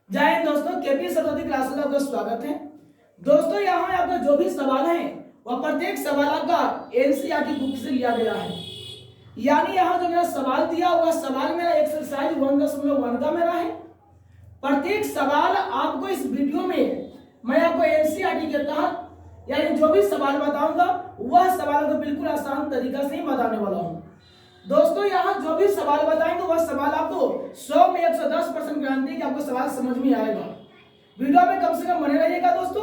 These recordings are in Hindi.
जय हिंद दोस्तों, केपी सरस्वती क्लास में आपका स्वागत है। दोस्तों यहाँ आपका जो भी सवाल है वह प्रत्येक सवाल आपका एनसीईआरटी बुक से लिया गया है। यानी यहाँ जो मेरा सवाल दिया हुआ सवाल मेरा एक्सरसाइज 1.1 का मेरा है। प्रत्येक सवाल आपको इस वीडियो में मैं आपको एनसीईआरटी के तहत यानी जो भी सवाल बताऊंगा वह सवाल को बिल्कुल आसान तरीका से ही बताने वाला हूँ। दोस्तों यहाँ जो भी सवाल बताएंगे वह सवाल आपको 100 में 110% गारंटी कि आपको सवाल समझ में आएगा। वीडियो में कम से कम बने रहिएगा। दोस्तों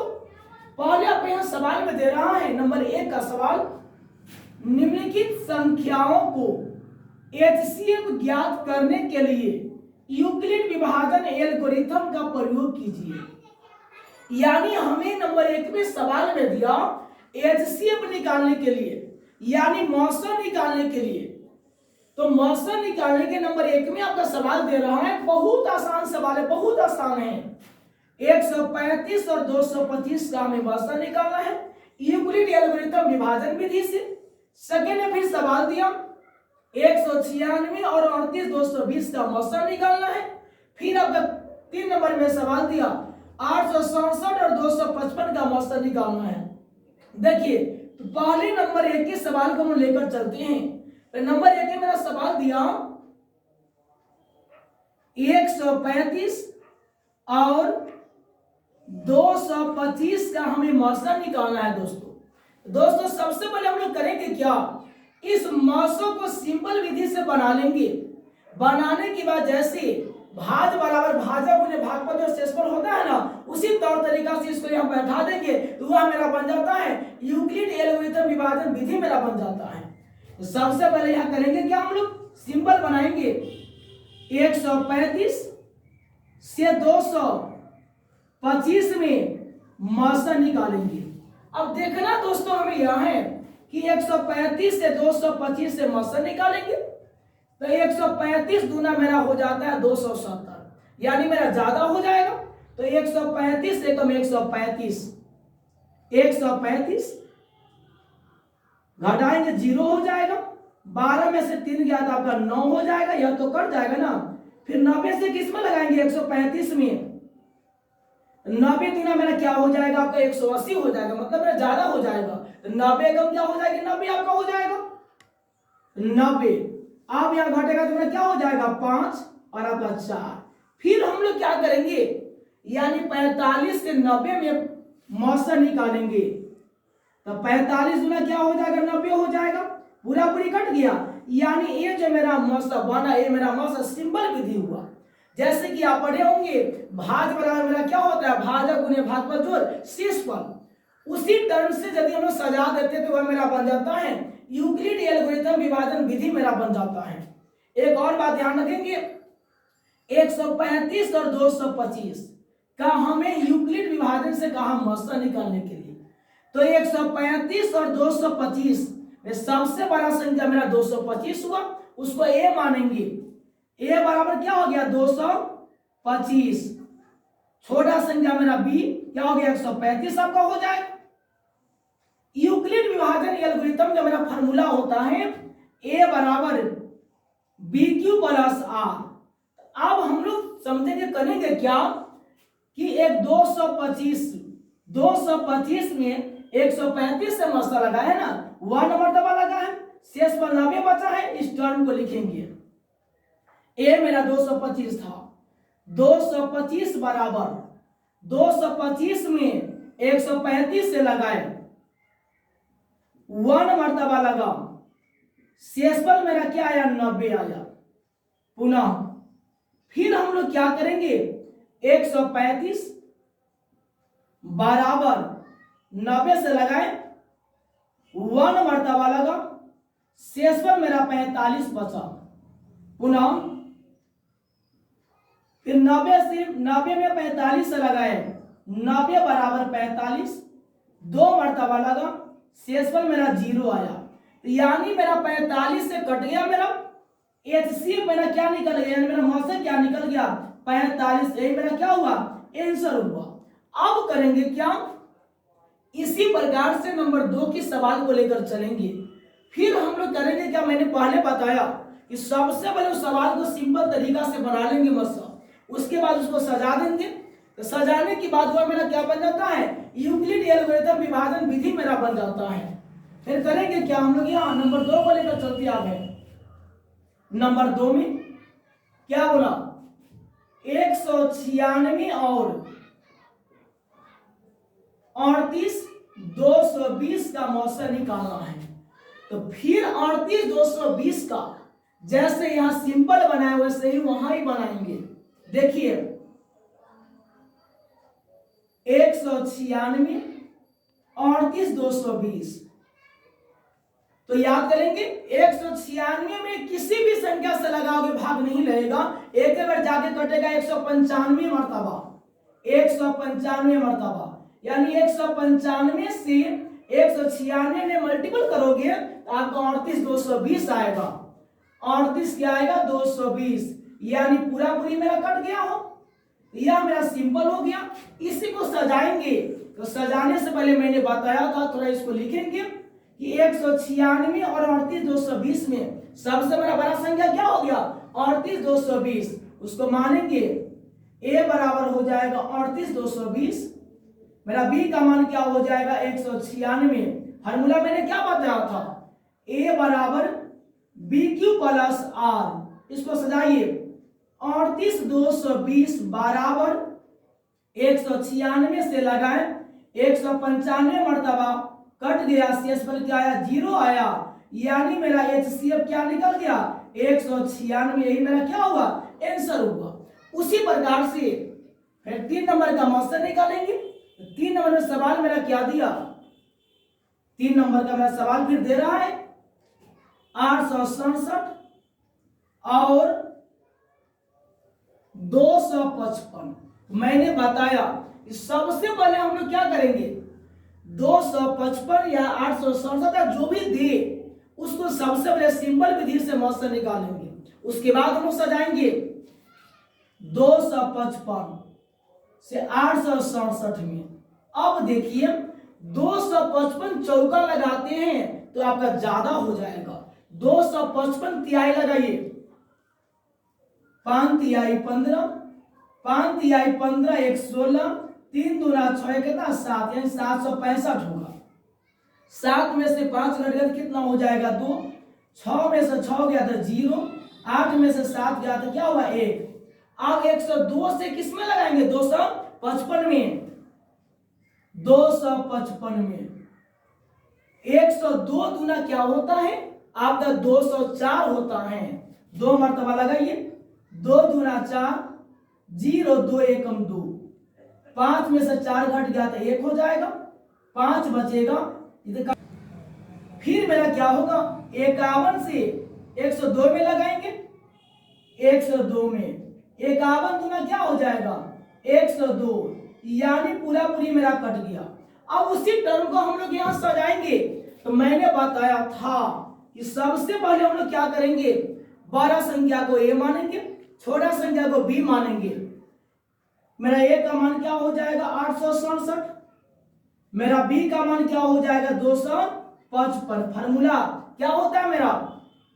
पहले आपको यहाँ सवाल में दे रहा है नंबर 1 का सवाल, निम्नलिखित संख्याओं को एचसीएफ ज्ञात करने के लिए यूक्लिड विभाजन एल्गोरिथम का प्रयोग कीजिए। यानी हमें नंबर 1 में सवाल में दिया एचसीएफ निकालने के लिए यानी मौसम निकालने के लिए। तो मौसम निकालने के नंबर 1 में आपका सवाल दे रहा है। बहुत आसान सवाल है, बहुत आसान है। 135 और 225 का हमें मौसम निकालना है यूक्लिड एल्गोरिथम विभाजन विधि से। सेकेंड में फिर सवाल दिया 196 और 38 220 का मौसम निकालना है। फिर आपका 3 नंबर में सवाल दिया 867 और 255 का मौसम निकालना है। देखिए तो पहले नंबर 1 के सवाल को हम लेकर चलते हैं। तो नंबर 1 में मेरा सवाल दिया 135 और 225 का हमें मौसम निकालना है। दोस्तों सबसे पहले हम लोग करेंगे क्या, इस मौसम को सिंपल विधि से बना लेंगे। बनाने के बाद जैसे भाज बराबर भाजक उन्हें भागफल जो शेषफल होता है ना, उसी तौर तरीका से इसको यहाँ बैठा देंगे तो वह मेरा बन जाता है यूक्लिड एल्गोरिथम विभाजन विधि मेरा बन जाता है। तो सबसे पहले यहाँ करेंगे क्या, हम लोग सिंबल बनाएंगे 135 से 225 में मौसम निकालेंगे। अब देखना दोस्तों हमें यह है कि 135 से 225 से मौसम निकालेंगे तो 135 दूना मेरा हो जाता है 270 यानी मेरा ज्यादा हो जाएगा। तो 135 से कम 135 घटाएंगे 0 हो जाएगा। 12 में से 3 गया तो आपका 9 हो जाएगा, यह तो कट जाएगा ना। फिर 90 से किस में लगाएंगे 135 में, 90 दूना मेरा क्या हो जाएगा आपका 180 हो जाएगा, मतलब मेरा ज्यादा हो जाएगा। तो 90 कम क्या हो जाएगी 90 आपका हो जाएगा 90। अब यहाँ घटेगा तो मेरा क्या हो जाएगा 5 और आपका 4। फिर हम लोग क्या करेंगे यानी 45 से 90 में मौसम निकालेंगे तो 45 गुना क्या हो जाएगा 90 हो जाएगा, पूरा पूरी कट गया। यानी ये जो मेरा मौसम बना ये मेरा मौसम सिंपल विधि हुआ। जैसे कि आप पढ़े होंगे भाज बराबर मेरा क्या होता है भाजक गुने भागफल जोड़ शेषफल। उसी टर्म से यदि हम लोग सजा देते तो वह मेरा बन जाता है यूक्लिड एल्गोरिथम विभाजन विधि मेरा बन जाता है। एक और बात ध्यान रखेंगे 135 और 225 का हमें यूक्लिड विभाजन से कहा मौसम निकालने के लिए। तो 135 और 225 में सबसे बड़ा संख्या मेरा 225 हुआ, उसको ए मानेंगे। ए बराबर क्या हो गया 225, छोटा संख्या मेरा बी क्या हो गया 135 आपका हो जाएगा। यूक्लिड विभाजन एल्गोरिथम का मेरा फार्मूला होता है ए बराबर बी क्यू प्लस आर। अब हम लोग समझेंगे करेंगे क्या कि एक 225 में 135 से मौसम लगा है ना, 1 मर्तबा लगा है, शेष पर 90 बचा है। इस टर्म को लिखेंगे ए मेरा 225 था, 225 बराबर 225 में 135 से लगाए 1 मर्तबा लगा, शेषफल मेरा क्या आया 90 आया। पुनः फिर हम लोग क्या करेंगे 135 बराबर 90 से लगाए 1 मर्तबा लगा, शेषफल मेरा 45 बचा। पुनः फिर 90 में 45 से लगाए 90 बराबर 45, 2 मर्तबा लगा, शेषफल मेरा 0 आया। यानी मेरा 45 से कट गया मेरा एचसीएफ मेरा क्या निकल गया यानी मेरा मौसम क्या निकल गया 45। यही मेरा क्या हुआ आंसर हुआ। अब करेंगे क्या, इसी प्रकार से नंबर 2 की सवाल को लेकर चलेंगे। फिर हम लोग करेंगे क्या, मैंने पहले बताया कि सबसे पहले उस सवाल को सिंपल तरीका से बना लेंगे मौसम, उसके बाद उसको सजा देंगे। तो सजाने के बाद वह मेरा क्या बन जाता है, यूक्लिड एल्गोरिथम विभाजन विधि मेरा बन जाता है। फिर करेंगे क्या हम लोग, यहाँ नंबर 2 को लेकर चलते आगे। नंबर 2 में क्या बोला, 196 और 38 220 का मौसा निकालना है। तो फिर 38 220 का जैसे यहां सिंपल बनाए वैसे ही वहां ही बनाएंगे। देखिए 196 38 220, तो याद करेंगे 196 में किसी भी संख्या से लगाओगे भाग नहीं लगेगा, एक बार जाके कटेगा 195 मर्तबा, 195 मर्तबा, यानी 195 से 196 में मल्टीपल करोगे तो आपको 38 220 आएगा। 38 क्या आएगा 220, यानी पूरा पूरी मेरा कट गया हो, यह मेरा सिंपल हो गया। इसी को सजाएंगे, तो सजाने से पहले मैंने बताया था, थोड़ा इसको लिखेंगे कि 196 और 38 220 में सबसे बड़ा बड़ा संख्या क्या हो गया 38 220, उसको मानेंगे a बराबर हो जाएगा 38 220, मेरा b का मान क्या हो जाएगा 196। फार्मूला मैंने क्या बताया था, a बराबर BQ प्लस r, इसको सजाइए 38 220 बराबर 196 से लगाए 195 मर्तबा कट गया, शेष पर क्या आया 0 आया, यानी मेरा HCF क्या निकल गया 196, यही मेरा क्या हुआ आंसर हुआ। उसी प्रकार से फिर 3 नंबर का मौसम निकालेंगे। 3 नंबर में सवाल मेरा क्या दिया, 3 नंबर का मेरा सवाल फिर दे रहा है 867 और 255। मैंने बताया सबसे पहले हम लोग क्या करेंगे 255 या 867 जो भी दे उसको सबसे पहले सिंपल विधि से मौसम निकालेंगे, उसके बाद हम लोग सजाएंगे 255 से 867 में। अब देखिए 255 चौका लगाते हैं तो आपका ज्यादा हो जाएगा, 255 तिहाई लगाइए, 5 तिहाई 15, 5 तिहाई 15 1 16, 3 दूना 6 कितना 7, यानी 765 होगा। 7 में से 5 घट गया तो कितना हो जाएगा 2, 6 में से 6 गया था 0, 8 में से 7 गया था क्या हुआ 1। अब 102 से किस में लगाएंगे 255 में, 255 में 102 दूना क्या होता है आपका 204 होता है, 2 मर्तबा लगाइए, 2 दूना 4, 0 2 1 2, 5 में से 4 घट गया तो 1 हो जाएगा, 5 बचेगा। फिर मेरा क्या होगा 51 से 102 में लगाएंगे, 102 में 51 दूना क्या हो जाएगा 102, यानी पूरा पूरी मेरा कट गया। अब उसी टर्म को हम लोग यहाँ सजाएंगे। तो मैंने बताया था कि सबसे पहले हम लोग क्या करेंगे, बड़ा संख्या को a मानेंगे, छोटा संख्या को b मानेंगे। मेरा a का मान क्या हो जाएगा 867, मेरा b का मान क्या हो जाएगा 255। फार्मूला क्या होता है मेरा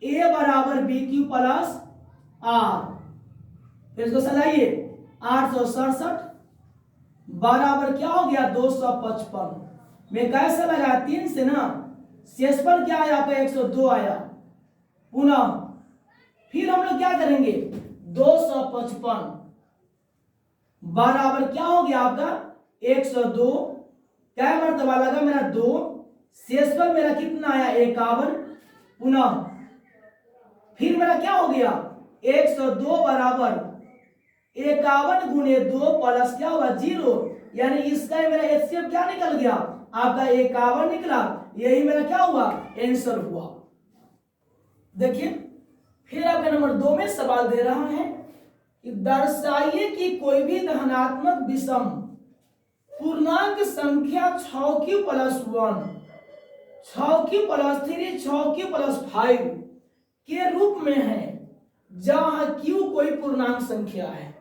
a बराबर BQ प्लस r, फिर इसको सजाइए 867 बराबर क्या हो गया 255 में कैसे लगाया 3 से ना, शेष पर क्या आया आपका 102 आया। पुनः फिर हम लोग क्या करेंगे 255 बराबर क्या हो गया आपका 102, क्या मर्तबा लगा मेरा 2, शेष पर मेरा कितना आया 51। पुनः फिर मेरा क्या हो गया 102 बराबर 51 गुने 2 प्लस क्या हुआ 0, यानी इसका मेरा HCF क्या निकल गया आपका 51 निकला, यही मेरा क्या हुआ आंसर हुआ। देखिए फिर आपका नंबर 2 में सवाल दे रहा है कि दर्शाइए कि कोई भी धनात्मक विषम पूर्णांक संख्या 6q plus 1, 6q plus 3, 6q plus 5 के रूप में है जहां q कोई पूर्णांक संख्या है।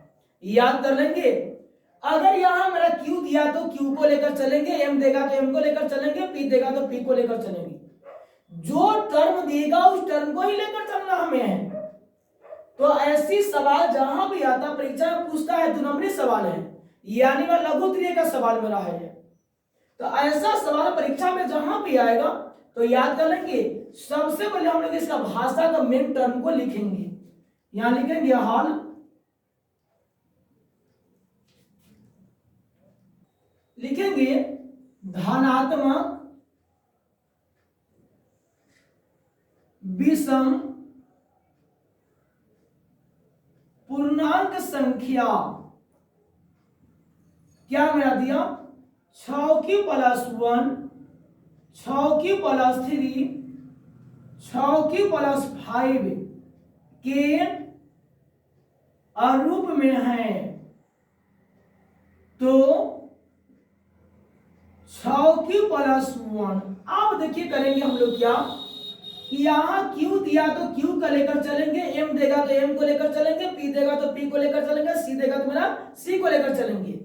याद कर लेंगे, अगर यहां मेरा q दिया तो q को लेकर चलेंगे, m देगा तो m को लेकर चलेंगे, p देगा तो p को लेकर चलेंगे। जो टर्म देगा उस टर्म को ही लेकर चलना हमें है। तो ऐसी सवाल जहां भी आता परीक्षा में पूछता है, 2 नंबरी सवाल है, यानी वह लघु त्रिय का सवाल मेरा है। तो ऐसा सवाल परीक्षा में जहां भी आएगा तो याद कर लेंगे, सबसे पहले हम लोग इसका भाषा का मेन टर्म को लिखेंगे। यहां लिखेंगे हाल, लिखेंगे धनात्मक विषम पूर्णांक संख्या, क्या मेरा दिया 6q+1, 6q+3, 6q+5 के अनुरूप में है। तो 6q+1, अब देखिए करेंगे हम लोग क्या, यहां q दिया तो q को लेकर चलेंगे, m देगा तो m को लेकर चलेंगे, p देगा तो p को लेकर चलेंगे, c देगा तो मेरा c को लेकर चलेंगे।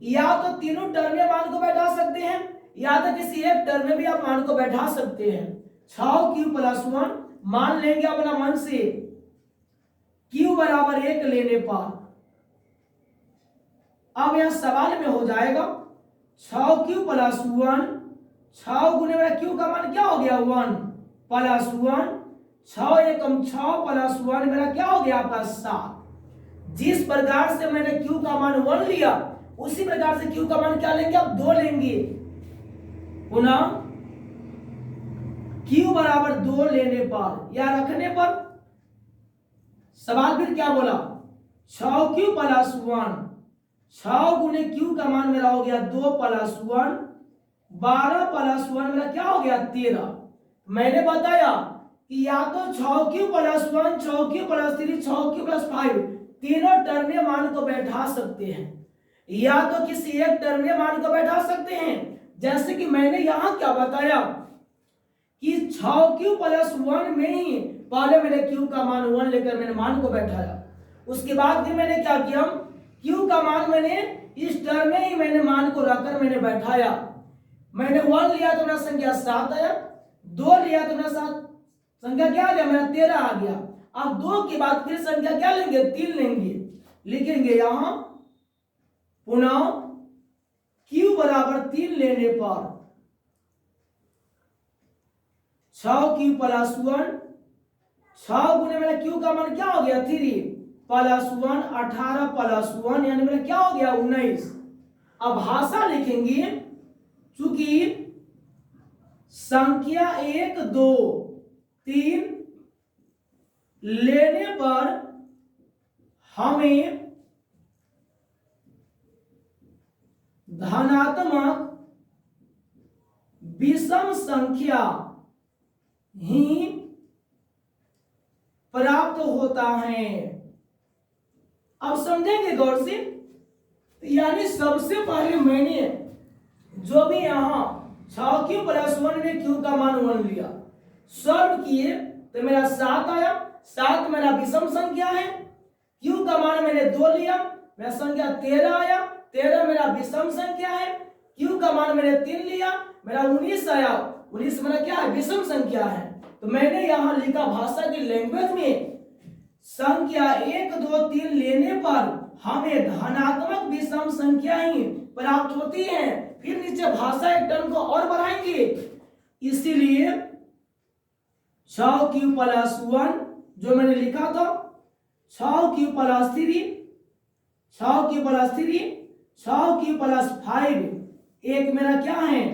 या तो तीनों टर्म में मान को बैठा सकते हैं, या तो किसी एक टर्म में भी आप मान को बैठा सकते हैं। 6q+1 मान लेंगे अपना मन से, q बराबर 1 लेने पर अब यहां सवाल में हो जाएगा 6q+1, 6 गुने मेरा q का मान क्या हो गया 1+1, 6 एकम 6+1 मेरा क्या हो गया आपका 7। जिस प्रकार से मैंने q का मान 1 लिया, उसी प्रकार से q का मान क्या लेंगे आप 2 लेंगे। पुनः q बराबर 2 लेने पर या रखने पर सवाल फिर क्या बोला, 6q+1, 6 गुने q का मान मेरा हो गया 2+1, 12+1 मेरा क्या हो गया 13। मैंने बताया कि या तो 6q+1, 6q+3, 6q+5 तीनों टर्म में मान को बैठा सकते हैं, या तो किसी एक टर्म में मान को बैठा सकते हैं। जैसे कि मैंने यहां क्या बताया कि 6q+1 में ही पहले मैंने q का मान 1 लेकर मैंने मान को बैठाया, उसके बाद फिर मैंने क्या किया, q का मान मैंने इस टर्म में ही मैंने मान को रखकर मैंने बैठाया। मैंने 1 लिया तो मेरा संख्या 7 आया, 2 लिया तो मेरा संख्या क्या आ गया मेरा 13 आ गया। अब 2 के बाद फिर संख्या क्या लेंगे 3 लेंगे, लिखेंगे यहां पुनः q बराबर 3 लेने पर 6q+1, 6 गुने मेरा q का मान क्या हो गया 3+1, 18+1 यानी मेरा क्या हो गया 19। अब भाषा लिखेंगे, चूंकि संख्या 1 2 3 लेने पर हमें धनात्मक विषम संख्या ही प्राप्त होता है। अब समझेंगे गौर से, यानी सबसे पहले मैंने जो भी यहां 6q+1 में q का मान 1 लिया, सॉल्व किए तो मेरा 7 आया। 7 मेरा विषम संख्या है, q का मान मैंने 2 लिया, मेरा संख्या 13 आया। 13 मेरा विषम संख्या है, q का मान मैंने 3 लिया, मेरा 19 आया। 19 मेरा क्या है विषम संख्या है। तो मैंने यहां लिखा भाषा की लैंग्वेज में, संख्या 1 2 3 लेने पर हमें धनात्मक विषम संख्या ही प्राप्त होती है। फिर नीचे भाषा एक टर्म को और बढ़ाएंगे, इसीलिए 6q+1 जो मैंने लिखा था 6q+3, 6q+3, 6q+5 एक मेरा क्या है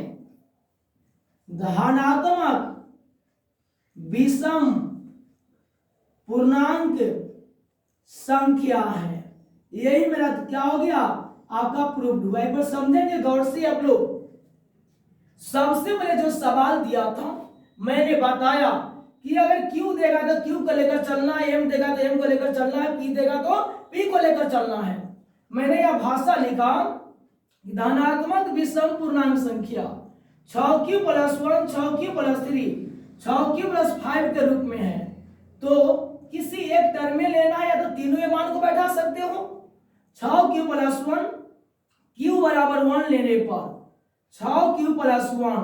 धनात्मक विषम पूर्णांक संख्या है। यही मेरा क्या हो गया आपका प्रूफ हुआ। एक बार समझेंगे गौर से आप लोग। सबसे पहले जो सवाल दिया था मैंने बताया कि अगर q देगा तो q को लेकर चलना है, m देगा तो m को लेकर चलना है, p देगा तो p को लेकर चलना है। मैंने यह भाषा लिखा धनात्मक विषम पूर्णांक संख्या 6q+1, 6q+3, 6q+5 के रूप में है। तो किसी एक टर्म में लेना है या तो तीनों मान को बैठा सकते हो। 6q+1 q बराबर 1 लेने पर 6q+1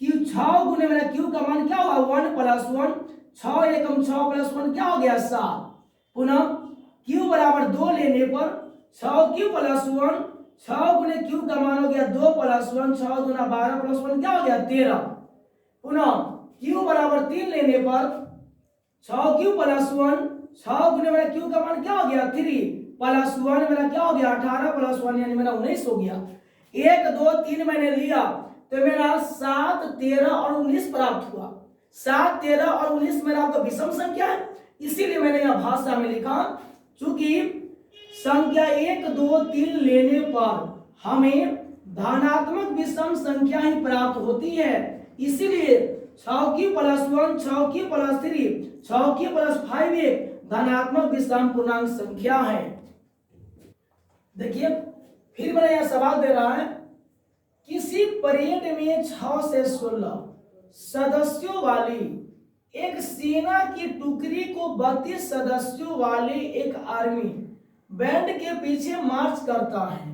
q 6 गुने मेरा q का मान क्या होगा 1+1, 6 एकम 6+1 क्या हो गया 7। पुनः q बराबर 2 लेने पर 6q प्लस 1, 6 गुने q का मान हो गया 2 प्लस 1, 6 गुना 12 प्लस 1 क्या हो गया 13। पुनः q बराबर 3 लेने पर 6q प्लस 1, 6 गुने मेरा q का मान क्या हो गया 3 प्लस 1 मेरा क्या हो गया 18 प्लस 1 यानी मेरा 19 हो गया। 1 2 3 मैंने लिया तो मेरा 7 13 और 19 प्राप्त हुआ। 7 13 और 19 मेरा आपका विषम संख्या है, इसीलिए मैंने यह भाषा में लिखा, चूंकि संख्या 1 2 3 लेने पर हमें धनात्मक विषम संख्या ही प्राप्त होती है, इसीलिए 6q plus 1, 6q plus 3, 6q plus 5 एक धनात्मक विषम पूर्णांक संख्या है। देखिए फिर मैंने यह सवाल दे रहा है, किसी परेड में 6 से 16 सदस्यों वाली एक सेना की टुकड़ी को 32 सदस्यों वाले एक आर्मी बैंड के पीछे मार्च करता है।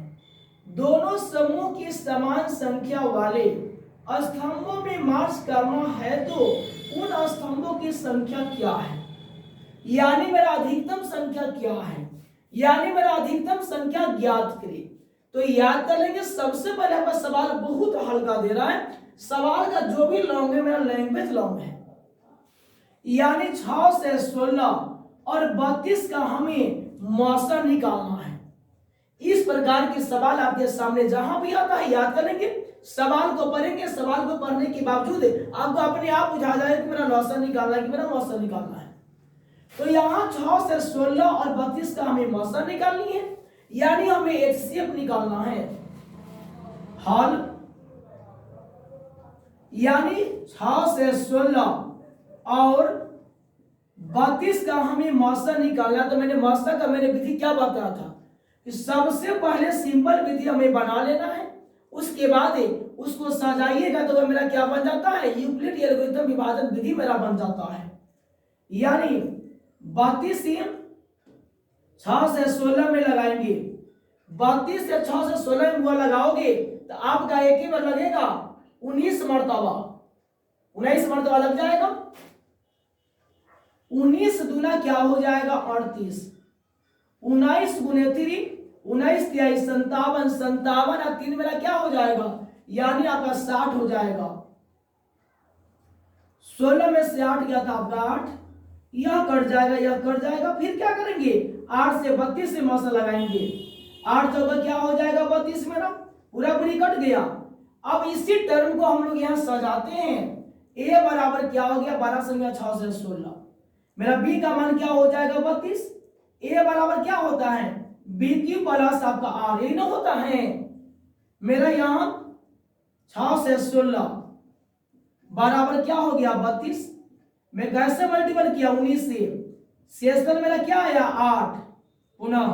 दोनों समूह की समान संख्या वाले स्तंभों में मार्च करना है तो उन स्तंभों की संख्या क्या है, यानी मेरा अधिकतम संख्या क्या है, यानी मेरा अधिकतम संख्या ज्ञात करें। तो याद कर लेंगे, सबसे पहले आपका सवाल बहुत हल्का दे रहा है, सवाल का जो भी लॉन्ग है मेरा लैंग्वेज लॉन्ग है, यानी 6 से 16 और 32 का हमें मौसा निकालना है। इस प्रकार के सवाल आपके सामने जहां भी आता है याद कर लेंगे, सवाल को पढ़ेंगे, सवाल को पढ़ने के बावजूद आपको अपने आप बुझा जाएगा कि मेरा मौसा निकालना है, कि मेरा मौसा निकालना है। तो यहाँ 6 से 16 और 32 का हमें मौसा निकालनी है, यानी हमें एचसीएफ निकालना है, हल, यानी 6 से 16 और 32 का हमें मौसा निकालना। तो मैंने मौसा का मैंने विधि क्या बताया था कि सबसे पहले सिंपल विधि हमें बना लेना है, उसके बाद उसको सजाइएगा तो वह मेरा क्या बन जाता है, यूक्लिड एल्गोरिथम विभाजन विधि मेरा बन जाता है। यानी 32 6 से 16 में लगाएंगे, 32 से 6 से 16 में हुआ लगाओगे तो आपका एक ही बार लगेगा 19 मर्तबा, 19 मर्तबा लग जाएगा। 19 दूना क्या हो जाएगा 38, 19 गुने 3, 19 तिहाई 57, 57 और 3 मेरा क्या हो जाएगा, यानी आपका 60 हो जाएगा। 16 में से 8 गया था आपका 8, यह कट जाएगा, यह कट जाएगा, फिर क्या करेंगे 8 से 32 से मौसा लगाएंगे, 8 चौका क्या हो जाएगा 32 मेरा, पूरा पूरी कट गया। अब इसी टर्म को हम लोग यहाँ सजाते हैं, a बराबर क्या हो गया 12 संख्या 6 से 16, मेरा b का मान क्या हो जाएगा 32, a बराबर क्या होता है b क्यू प्लस आपका r, यही ना होता है। मेरा यहाँ 6 से 16 बराबर क्या हो गया 32, मैं कैसे मल्टीपल किया 19 से, शेषफल मेरा क्या आया 8, पुनः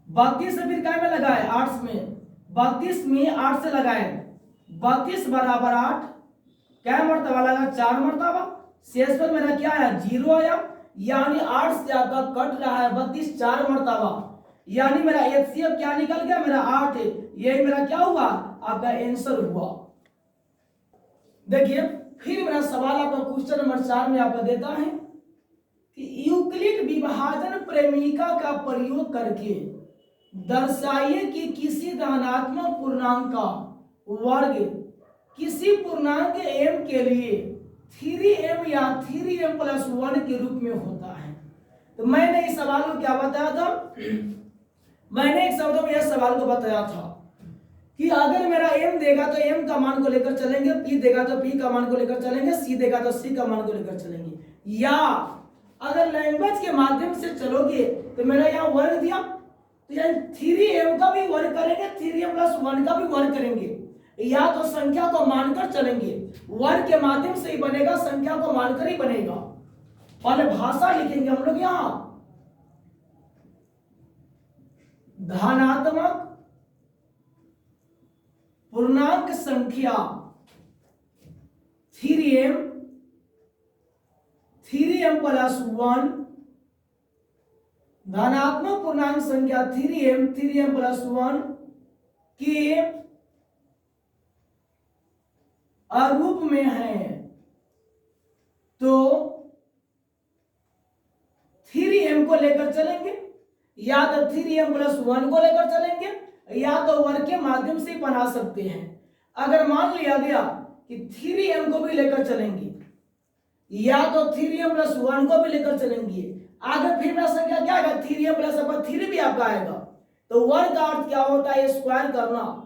32 से फिर क्या में लगाए 8 में, 32 में 8 से लगाए, 32 बराबर 8, क्या मर्तबा लगा 4 मर्तबा, शेषफल मेरा क्या आया 0 आया, यानी 8 से आपका कट रहा है 32 4 मर्तबा, यानी मेरा एचसीएफ क्या निकल गया मेरा 8, यही मेरा क्या हुआ आपका आंसर हुआ। देखिए फिर मेरा सवाल आपका क्वेश्चन नंबर 4 में आपका देता है कि यूक्लिड विभाजन प्रेमिका का प्रयोग करके दर्शाइए कि किसी धनात्मक पूर्णांक का वर्ग किसी पूर्णांक m के लिए 3m या 3m प्लस 1 के रूप में होता है। तो मैंने इस सवाल को क्या बताया था, मैंने एक शब्दों में यह सवाल को बताया था कि अगर मेरा m देगा तो m का मान को लेकर चलेंगे, p देगा तो p का मान को लेकर चलेंगे, c देगा तो c का मान को लेकर चलेंगे, या अगर लैंग्वेज के माध्यम से चलोगे तो मेरा यहाँ वर्ग दिया तो यहाँ 3m का भी वर्ग करेंगे, 3m प्लस 1 का भी वर्ग करेंगे, या तो संख्या को मानकर चलेंगे, वर्ग के माध्यम से ही बनेगा, संख्या को मानकर ही बनेगा। पहले भाषा लिखेंगे हम लोग यहाँ, धनात्मक पूर्णांक संख्या 3m प्लस 1, धनात्मक पूर्णांक संख्या 3m प्लस 1 के अरूप में है तो 3m को लेकर चलेंगे, या तो 3m प्लस 1 को लेकर चलेंगे, या तो वर्ग के माध्यम से बना सकते हैं। अगर मान लिया गया कि 3m को भी लेकर चलेंगे, या तो 3m प्लस 1 को भी लेकर चलेंगे, आगे फिर मेरा संख्या क्या आएगा, 3m प्लस 3 भी आपका आएगा। तो वर्ग का अर्थ क्या होता है, स्क्वायर करना।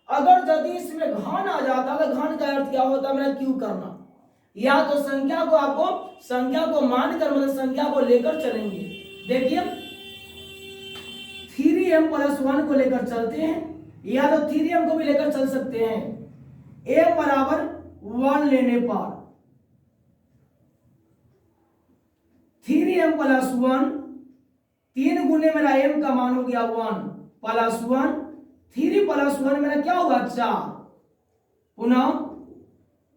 अगर यदि इसमें घन आ जाता तो घन का अर्थ क्या होता है, मेरा क्यूब करना। या तो संख्या को आपको संख्या को मानकर मतलब संख्या को लेकर चलेंगे। देखिए 3m प्लस 1 को लेकर चलते हैं, या तो 3m को भी लेकर चल सकते हैं। m बराबर 1 लेने पर 3m प्लस 1, 3 गुने मेरा m का मान हो गया 1 प्लस 1, 3 प्लस 1 मेरा क्या होगा 4। पुनः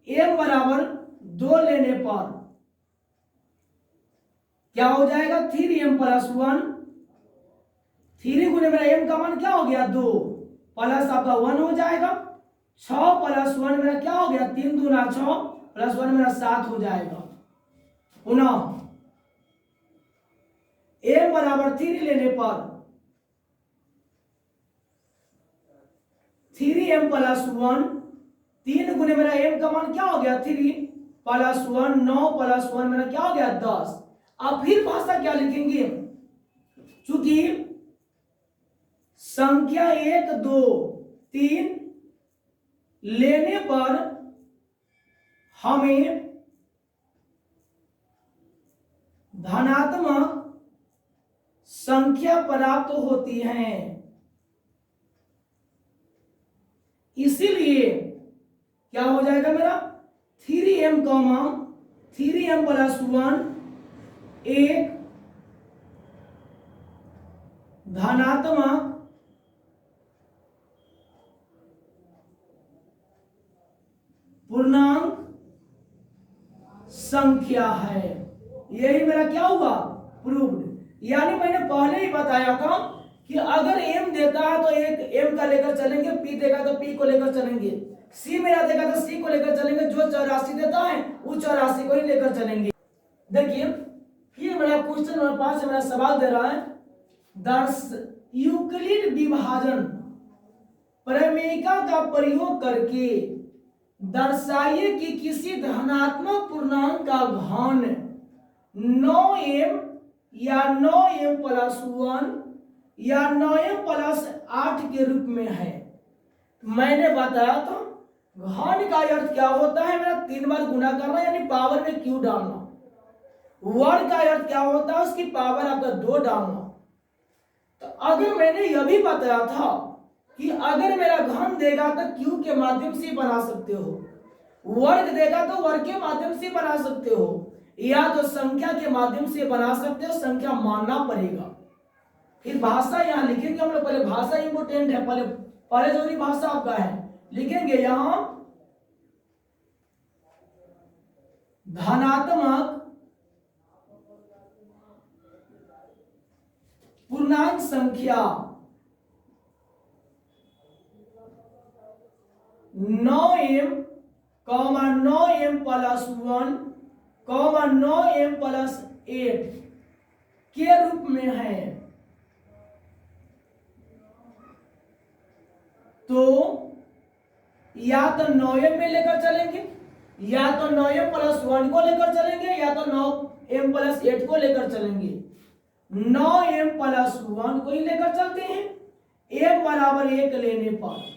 m बराबर 2 लेने पर क्या हो जाएगा, 3m प्लस 1, 3 गुने मेरा m का मान क्या हो गया 2 प्लस आपका 1 हो जाएगा। 6 प्लस 1 मेरा क्या हो गया, 3 दूना 6 प्लस 1 मेरा 7 हो जाएगा। पुनः m बराबर 3 लेने पर 3m प्लस 1, 3 गुने मेरा m का मान क्या हो गया 3 प्लस 1, 9 प्लस 1 मेरा क्या हो गया 10। अब फिर भाषा क्या लिखेंगे, चूंकि संख्या 1 2 3 लेने पर हमें धनात्मक संख्या प्राप्त होती है, इसीलिए क्या हो जाएगा मेरा 3m 3m प्लस 1 एक धनात्मक पूर्णांक संख्या है। यही मेरा क्या हुआ, प्रूव्ड। यानी मैंने पहले ही बताया था कि अगर m देता है तो एक m का लेकर चलेंगे, p देगा तो p को लेकर चलेंगे, c मेरा देगा तो c को लेकर चलेंगे, जो 84 देता है उस 84 को ही लेकर चलेंगे। देखिए फिर मेरा क्वेश्चन नंबर 5 से मेरा सवाल दे रहा है, यूक्लिड विभाजन प्रमेयिका का प्रयोग करके दर्शाइए कि किसी धनात्मक पूर्णांक का घन 9m या 9m प्लस 1 या 9m प्लस 8 के रूप में है। मैंने बताया था घन का अर्थ क्या होता है, मेरा 3 बार गुना करना यानी पावर में क्यू डालना। वर्ग का अर्थ क्या होता है, उसकी पावर आपका 2 डालना। तो अगर मैंने यह भी बताया था कि अगर मेरा घन देगा तो क्यू के माध्यम से बना सकते हो, वर्ग देगा तो वर्ग के माध्यम से बना सकते हो, या तो संख्या के माध्यम से बना सकते हो, संख्या मानना पड़ेगा। फिर भाषा यहाँ लिखेंगे हम लोग, पहले भाषा इंपोर्टेंट है, पहले जरूरी भाषा आपका है। लिखेंगे यहां धनात्मक पूर्णांक संख्या 9m 9m plus 1 9m plus 8 के रूप में है। तो या तो 9m में लेकर चलेंगे, या तो 9m प्लस 1 को लेकर चलेंगे, या तो 9m प्लस 8 को लेकर चलेंगे। 9m प्लस 1 को ही लेकर चलते हैं, m बराबर 1 लेने पर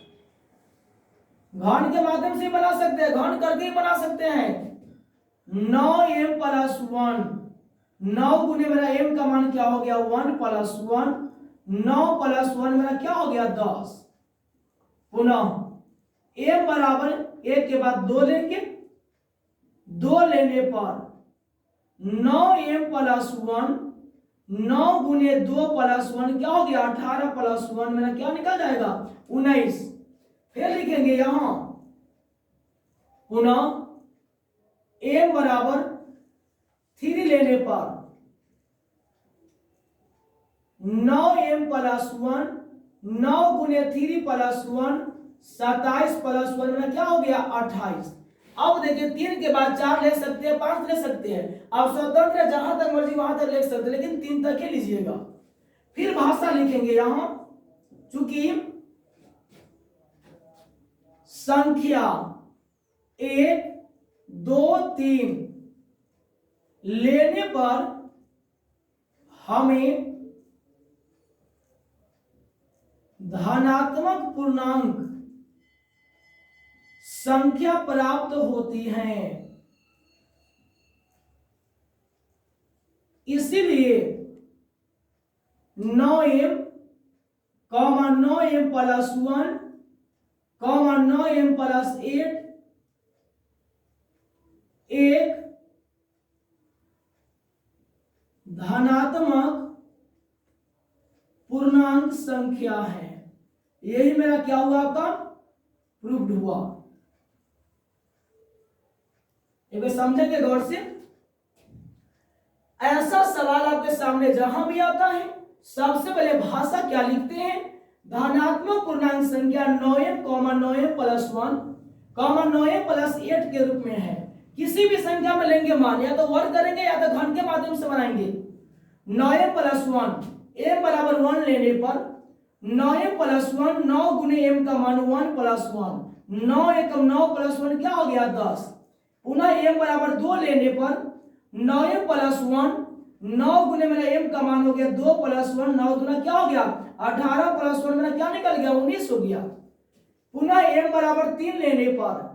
घन के माध्यम से बना सकते हैं, घन करके ही बना सकते हैं। 9m प्लस 1, 9 गुने मेरा m का मान क्या हो गया 1 प्लस 1, 9 प्लस 1 मेरा क्या हो गया 10। पुनः m बराबर 1 के बाद 2 लेंगे, 2 लेने पर 9m प्लस 1, 9 गुने 2 प्लस 1 क्या हो गया 18 प्लस 1 मेरा क्या निकल जाएगा 19। फिर लिखेंगे यहां पुनः m बराबर 3 लेने पर 9m प्लस 1, 9 गुने 3 प्लस 1 27 प्लस 1 में क्या हो गया 28। अब देखिए 3 के बाद 4 ले सकते हैं, 5 ले सकते हैं, आप स्वतंत्र है, जहां तक मर्जी वहां तक ले सकते हैं, लेकिन 3 तक ही लीजिएगा। फिर भाषा लिखेंगे यहां, चूंकि संख्या 1 2 3 लेने पर हमें धनात्मक पूर्णांक संख्या प्राप्त होती है, इसीलिए 9m, 9m plus 1, 9m plus 8 एक धनात्मक पूर्णांक संख्या है। यही मेरा क्या हुआ, आपका प्रूव्ड हुआ। एक बार समझेंगे गौर से। ऐसा सवाल आपके सामने जहां भी आता है, सबसे पहले भाषा क्या लिखते हैं, धनात्मक पूर्णांक संख्या 9m, 9m plus 1, 9m plus 8 के रूप में है। किसी भी संख्या में लेंगे मान, या तो वर्ग करेंगे या तो घन के माध्यम से बनाएंगे। 9m प्लस 1, m बराबर 1 लेने पर 9m प्लस 1, 9 गुने m का मान 1 प्लस 1, 9 एकम 9 प्लस 1 क्या हो गया 10। पुनः m बराबर 2 लेने पर 9m प्लस 1, 9 गुने मेरा m का मान हो गया 2 प्लस 1, 9 गुना क्या हो गया 18 प्लस 1 मेरा क्या निकल गया 19 हो गया। पुनः m बराबर 3 लेने पर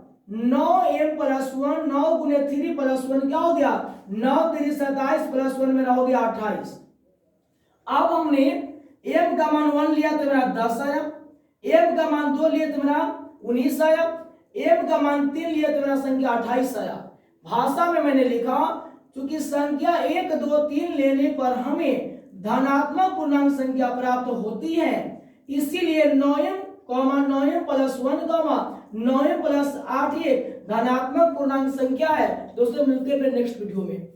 9m प्लस 1, 9 गुने 3 प्लस 1 क्या हो गया 9 3 27 प्लस 1 मेरा हो गया 28। अब हमने m का मान 1 लिया तो मेरा 10 आया, m का मान 2 लिए तो मेरा 19 आया, m का मान 3 लिए तो मेरा संख्या 28 आया। भाषा में मैंने लिखा क्योंकि संख्या 1 2 3 लेने पर हमें धनात्मक पूर्णांक संख्या प्राप्त होती है, इसीलिए 9m, 9m plus 1, 9m plus 8 ये धनात्मक पूर्णांक संख्या है। दोस्तों मिलते हैं फिर नेक्स्ट वीडियो में।